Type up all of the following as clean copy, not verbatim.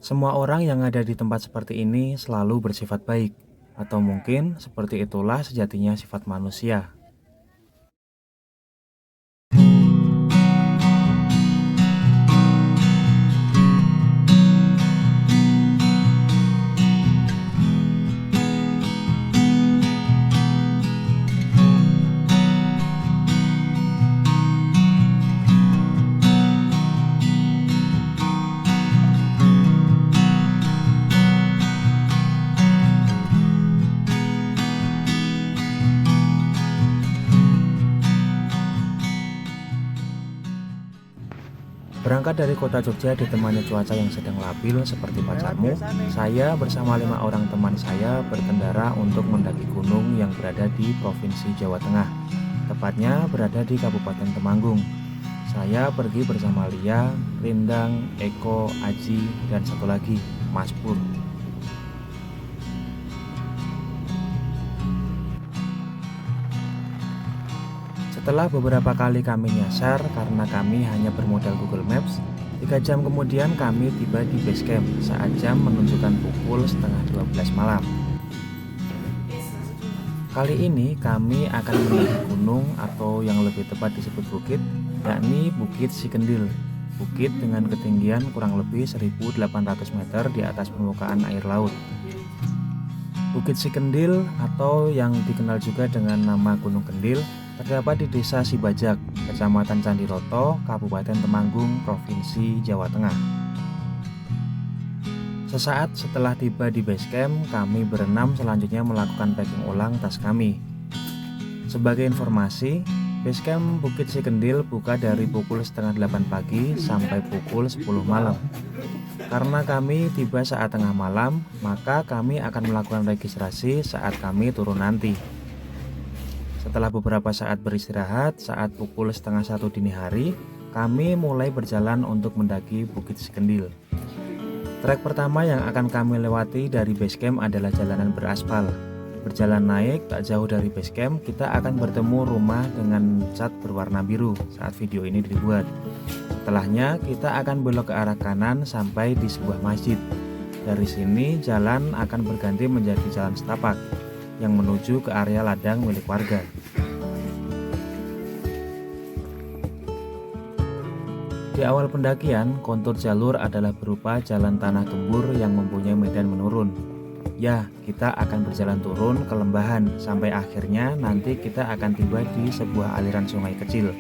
Semua orang yang ada di tempat seperti ini selalu bersifat baik, atau mungkin seperti itulah sejatinya sifat manusia. Berangkat dari kota Jogja ditemani cuaca yang sedang labil seperti pacarmu, saya bersama 5 orang teman saya berkendara untuk mendaki gunung yang berada di Provinsi Jawa Tengah, tepatnya berada di Kabupaten Temanggung. Saya pergi bersama Lia, Rindang, Eko, Aji, dan satu lagi, Mas Pur. Setelah beberapa kali kami nyasar karena kami hanya bermodal Google Maps, 3 jam kemudian kami tiba di base camp saat jam menunjukkan pukul setengah 12 malam. Kali ini kami akan menuju gunung atau yang lebih tepat disebut bukit, yakni Bukit Sikendil. Bukit dengan ketinggian kurang lebih 1.800 meter di atas permukaan air laut. Bukit Sikendil atau yang dikenal juga dengan nama Gunung Kendil terdapat di Desa Sibajak, Kecamatan Candiroto, Kabupaten Temanggung, Provinsi Jawa Tengah. Sesaat setelah tiba di base camp, kami berenam selanjutnya melakukan packing ulang tas kami. Sebagai informasi, base camp Bukit Sikendil buka dari pukul setengah 8 pagi sampai pukul 10 malam. Karena kami tiba saat tengah malam, maka kami akan melakukan registrasi saat kami turun nanti. Setelah beberapa saat beristirahat, saat pukul setengah 1 dini hari, kami mulai berjalan untuk mendaki Bukit Sikendil. Trek pertama yang akan kami lewati dari base camp adalah jalanan beraspal. Berjalan naik, tak jauh dari base camp, kita akan bertemu rumah dengan cat berwarna biru saat video ini dibuat. Setelahnya, kita akan belok ke arah kanan sampai di sebuah masjid. Dari sini, jalan akan berganti menjadi jalan setapak yang menuju ke area ladang milik warga. Di awal pendakian, kontur jalur adalah berupa jalan tanah gembur yang mempunyai medan menurun. Ya, kita akan berjalan turun ke lembahan sampai akhirnya nanti kita akan tiba di sebuah aliran sungai kecil.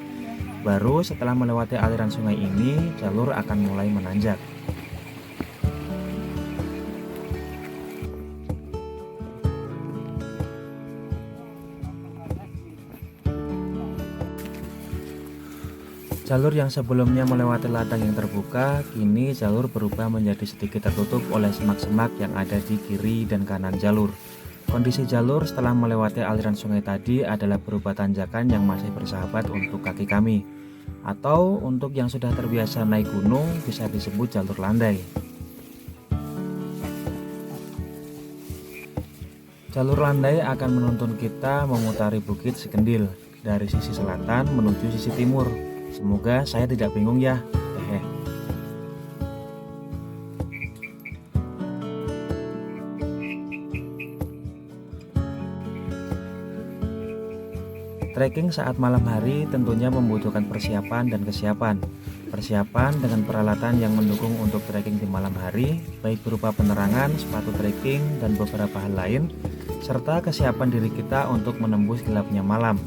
Baru setelah melewati aliran sungai ini, jalur akan mulai menanjak. Jalur yang sebelumnya melewati ladang yang terbuka, kini jalur berubah menjadi sedikit tertutup oleh semak-semak yang ada di kiri dan kanan jalur. Kondisi jalur setelah melewati aliran sungai tadi adalah berupa tanjakan yang masih bersahabat untuk kaki kami. Atau untuk yang sudah terbiasa naik gunung bisa disebut jalur landai. Jalur landai akan menuntun kita memutari Bukit Sikendil dari sisi selatan menuju sisi timur. Semoga saya tidak bingung ya. Hehe. Trekking saat malam hari tentunya membutuhkan persiapan dan kesiapan. Persiapan dengan peralatan yang mendukung untuk trekking di malam hari, baik berupa penerangan, sepatu trekking, dan beberapa hal lain, serta kesiapan diri kita untuk menembus gelapnya malam.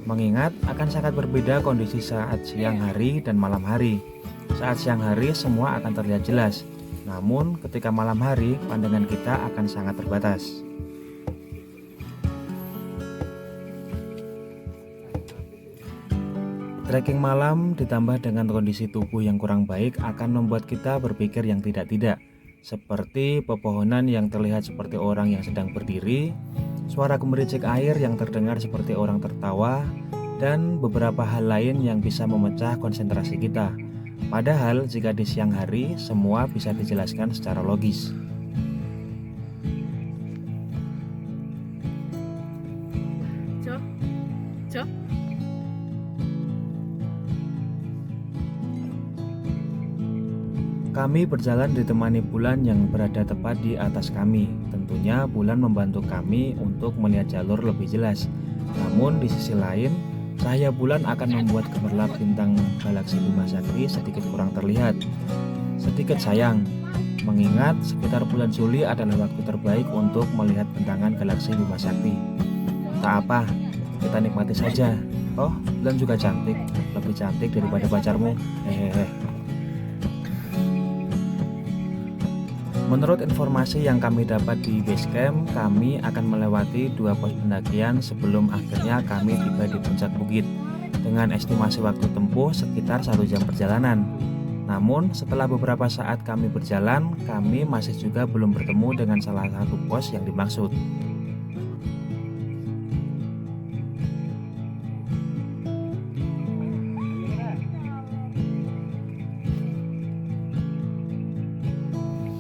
Mengingat akan sangat berbeda kondisi saat siang hari dan malam hari. Saat siang hari semua akan terlihat jelas, namun ketika malam hari pandangan kita akan sangat terbatas. Trekking malam ditambah dengan kondisi tubuh yang kurang baik akan membuat kita berpikir yang tidak-tidak, seperti pepohonan yang terlihat seperti orang yang sedang berdiri, suara gemericik air yang terdengar seperti orang tertawa, dan beberapa hal lain yang bisa memecah konsentrasi kita. Padahal jika di siang hari, semua bisa dijelaskan secara logis. Kami berjalan ditemani bulan yang berada tepat di atas kami. Tentunya bulan membantu kami untuk melihat jalur lebih jelas. Namun di sisi lain, cahaya bulan akan membuat gemerlap bintang galaksi Bima Sakti sedikit kurang terlihat. Sedikit sayang, mengingat sekitar bulan Juli adalah waktu terbaik untuk melihat bentangan galaksi Bima Sakti. Tak apa, kita nikmati saja. Oh, bulan juga cantik, lebih cantik daripada pacarmu. Hehehe. Menurut informasi yang kami dapat di base camp, kami akan melewati 2 pos pendakian sebelum akhirnya kami tiba di puncak bukit dengan estimasi waktu tempuh sekitar 1 jam perjalanan. Namun setelah beberapa saat kami berjalan, kami masih juga belum bertemu dengan salah satu pos yang dimaksud.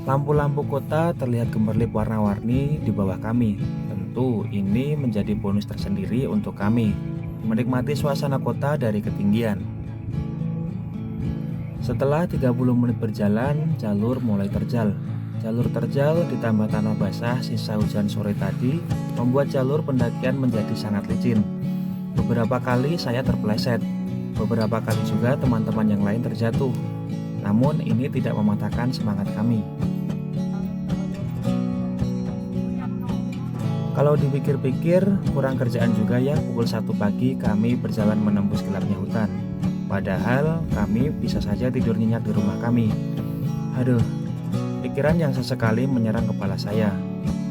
Lampu-lampu kota terlihat gemerlip warna-warni di bawah kami. Tentu ini menjadi bonus tersendiri untuk kami, menikmati suasana kota dari ketinggian. Setelah 30 menit berjalan, jalur mulai terjal. Jalur terjal ditambah tanah basah sisa hujan sore tadi membuat jalur pendakian menjadi sangat licin. Beberapa kali saya terpeleset, beberapa kali juga teman-teman yang lain terjatuh. Namun ini tidak mematahkan semangat kami. Kalau dipikir-pikir, kurang kerjaan juga ya pukul 1 pagi kami berjalan menembus gelapnya hutan. Padahal kami bisa saja tidur nyenyak di rumah kami. Aduh, pikiran yang sesekali menyerang kepala saya.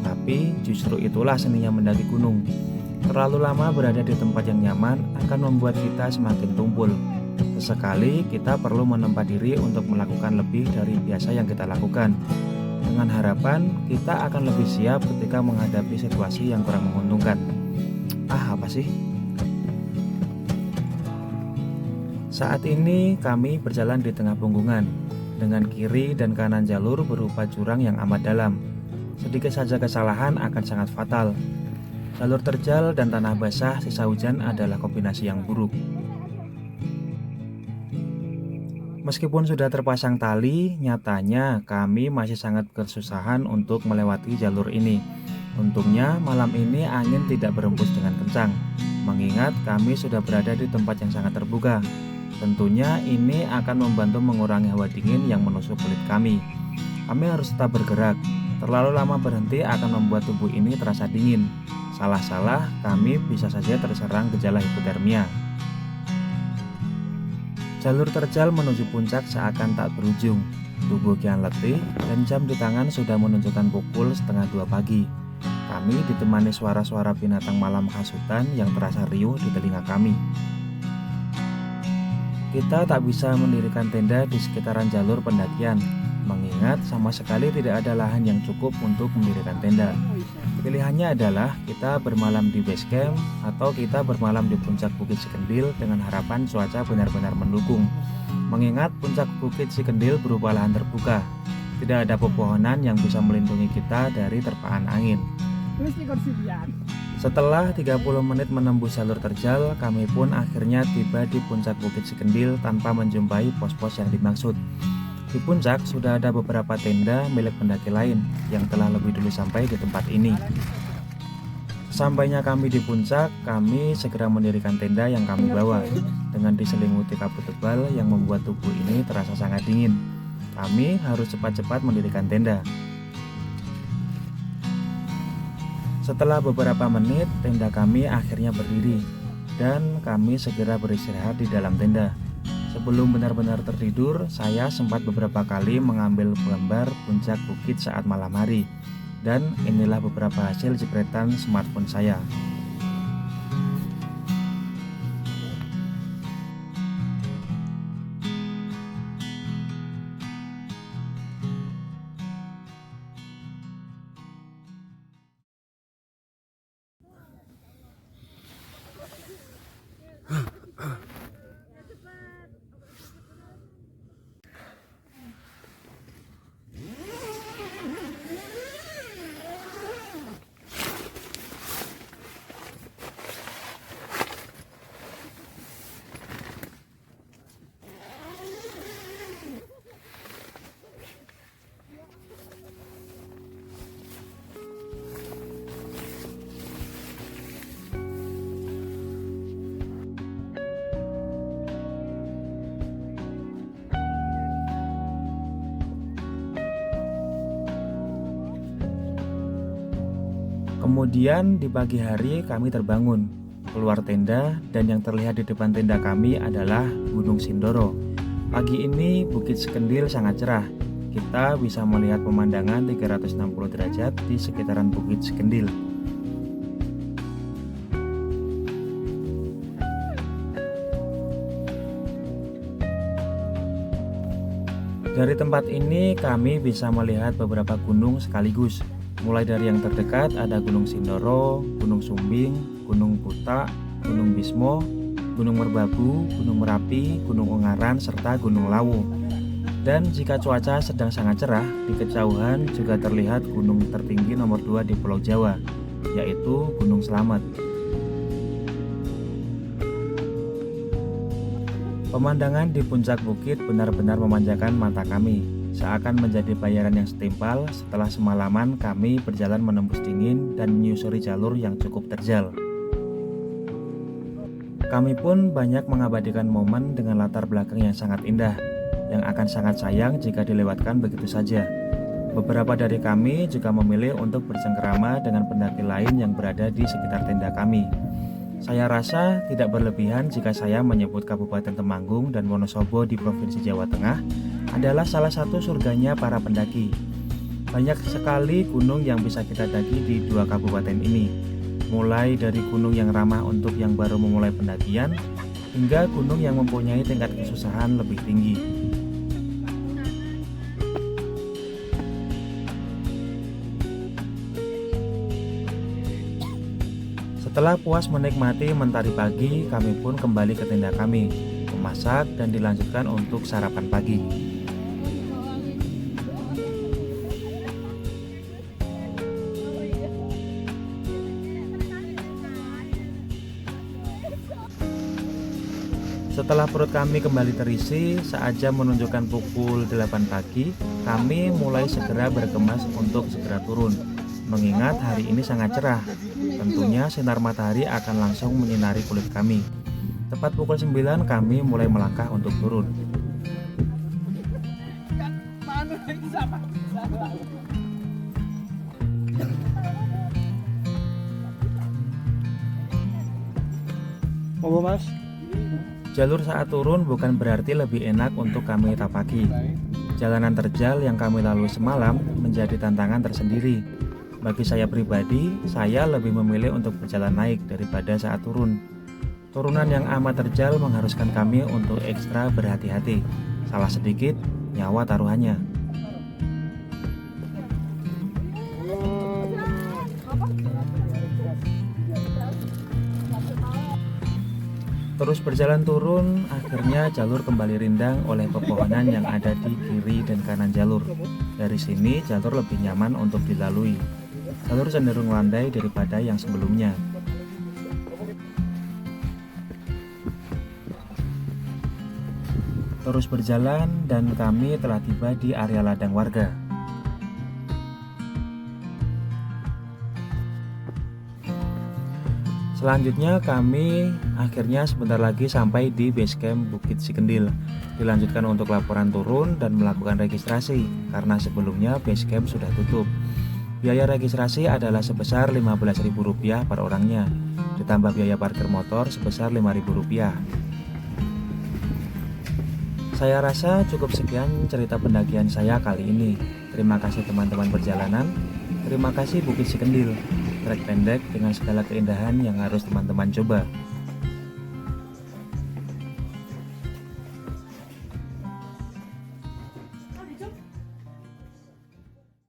Tapi justru itulah seninya mendaki gunung. Terlalu lama berada di tempat yang nyaman akan membuat kita semakin tumpul. Sesekali kita perlu menempa diri untuk melakukan lebih dari biasa yang kita lakukan, dengan harapan kita akan lebih siap ketika menghadapi situasi yang kurang menguntungkan. Apa sih? Saat ini kami berjalan di tengah punggungan, dengan kiri dan kanan jalur berupa jurang yang amat dalam. Sedikit saja kesalahan akan sangat fatal. Jalur terjal dan tanah basah sisa hujan adalah kombinasi yang buruk. Meskipun sudah terpasang tali, nyatanya kami masih sangat kesusahan untuk melewati jalur ini. Untungnya malam ini angin tidak berembus dengan kencang, mengingat kami sudah berada di tempat yang sangat terbuka. Tentunya ini akan membantu mengurangi hawa dingin yang menusuk kulit kami. Kami harus tetap bergerak. Terlalu lama berhenti akan membuat tubuh ini terasa dingin. Salah-salah kami bisa saja terserang gejala hipotermia. Jalur terjal menuju puncak seakan tak berujung. Tubuh kian letih dan jam di tangan sudah menunjukkan pukul 1:30 pagi. Kami ditemani suara-suara binatang malam khas hutan yang terasa riuh di telinga kami. Kita tak bisa mendirikan tenda di sekitaran jalur pendakian, mengingat sama sekali tidak ada lahan yang cukup untuk mendirikan tenda. Pilihannya adalah kita bermalam di base camp atau kita bermalam di puncak Bukit Cikendil dengan harapan cuaca benar-benar mendukung. Mengingat puncak Bukit Cikendil berupa lahan terbuka, tidak ada pepohonan yang bisa melindungi kita dari terpaan angin. Setelah 30 menit menembus jalur terjal, kami pun akhirnya tiba di puncak Bukit Cikendil tanpa menjumpai pos-pos yang dimaksud. Di puncak sudah ada beberapa tenda milik pendaki lain yang telah lebih dulu sampai di tempat ini. Sampainya kami di puncak, kami segera mendirikan tenda yang kami bawa dengan diselimuti kabut tebal yang membuat tubuh ini terasa sangat dingin. Kami harus cepat-cepat mendirikan tenda. Setelah beberapa menit, tenda kami akhirnya berdiri dan kami segera beristirahat di dalam tenda. Sebelum benar-benar tertidur, saya sempat beberapa kali mengambil gambar puncak bukit saat malam hari. Dan inilah beberapa hasil jepretan smartphone saya. Kemudian di pagi hari kami terbangun, keluar tenda, dan yang terlihat di depan tenda kami adalah Gunung Sindoro. Pagi ini Bukit Sikendil sangat cerah. Kita bisa melihat pemandangan 360 derajat di sekitaran Bukit Sikendil. Dari tempat ini kami bisa melihat beberapa gunung sekaligus. Mulai dari yang terdekat ada Gunung Sindoro, Gunung Sumbing, Gunung Buta, Gunung Bismo, Gunung Merbabu, Gunung Merapi, Gunung Ungaran, serta Gunung Lawu. Dan jika cuaca sedang sangat cerah, di kejauhan juga terlihat gunung tertinggi nomor 2 di Pulau Jawa, yaitu Gunung Slamet. Pemandangan di puncak bukit benar-benar memanjakan mata kami, seakan menjadi bayaran yang setimpal setelah semalaman kami berjalan menembus dingin dan menyusuri jalur yang cukup terjal. Kami pun banyak mengabadikan momen dengan latar belakang yang sangat indah, yang akan sangat sayang jika dilewatkan begitu saja. Beberapa dari kami juga memilih untuk bercengkerama dengan pendaki lain yang berada di sekitar tenda kami. Saya rasa tidak berlebihan jika saya menyebut Kabupaten Temanggung dan Wonosobo di Provinsi Jawa Tengah adalah salah satu surganya para pendaki. Banyak sekali gunung yang bisa kita daki di dua kabupaten ini, mulai dari gunung yang ramah untuk yang baru memulai pendakian, hingga gunung yang mempunyai tingkat kesusahan lebih tinggi. Setelah puas menikmati mentari pagi, kami pun kembali ke tenda kami, memasak dan dilanjutkan untuk sarapan pagi. Setelah perut kami kembali terisi, saat jam menunjukkan pukul 8 pagi, kami mulai segera bergemas untuk segera turun. Mengingat hari ini sangat cerah, tentunya sinar matahari akan langsung menyinari kulit kami. Tepat pukul 9 kami mulai melangkah untuk turun. Mas. Jalur saat turun bukan berarti lebih enak untuk kami tapaki. Jalanan terjal yang kami lalui semalam menjadi tantangan tersendiri. Bagi saya pribadi, saya lebih memilih untuk berjalan naik daripada saat turun. Turunan yang amat terjal mengharuskan kami untuk ekstra berhati-hati. Salah sedikit, nyawa taruhannya. Terus berjalan turun, akhirnya jalur kembali rindang oleh pepohonan yang ada di kiri dan kanan jalur. Dari sini, jalur lebih nyaman untuk dilalui. Jalur cenderung landai daripada yang sebelumnya. Terus berjalan dan kami telah tiba di area ladang warga. Selanjutnya kami akhirnya sebentar lagi sampai di base camp Bukit Sikendil. Dilanjutkan untuk laporan turun dan melakukan registrasi karena sebelumnya base camp sudah tutup. Biaya registrasi adalah sebesar Rp15.000 per orangnya, ditambah biaya parkir motor sebesar Rp5.000. Saya rasa cukup sekian cerita pendakian saya kali ini. Terima kasih teman-teman perjalanan. Terima kasih Bukit Sikendil, trek pendek dengan segala keindahan yang harus teman-teman coba.